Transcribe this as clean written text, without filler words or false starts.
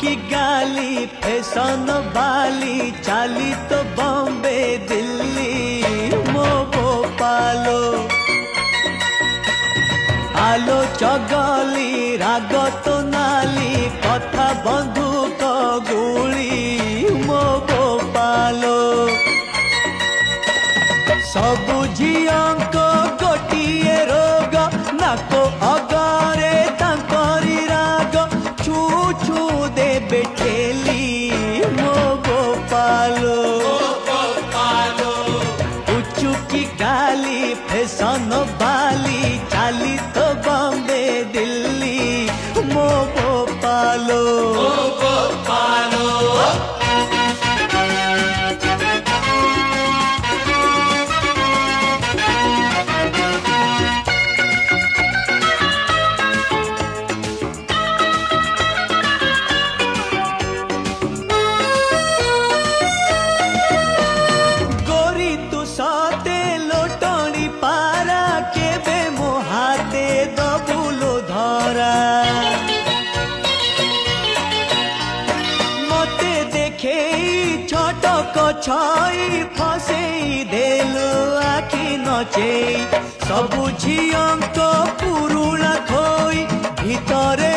की गाली फैशन वाली चाली तो बॉम्बे दिल्ली मो भोपालो आलो चगली राग तो नाली कथा बंधुक गुली मो भोपालो सबु झियंको गोटिए रोग नाको अगरे तांकरी राग छू छू देबे ठेली मो गोपालो उचू की गाली फैशन वाली चाली तो बॉम्बे दिल्ली मो गोपालो छई फसेई देलु आखि नचेई सबु झियंको पुरुणा खोई भितरे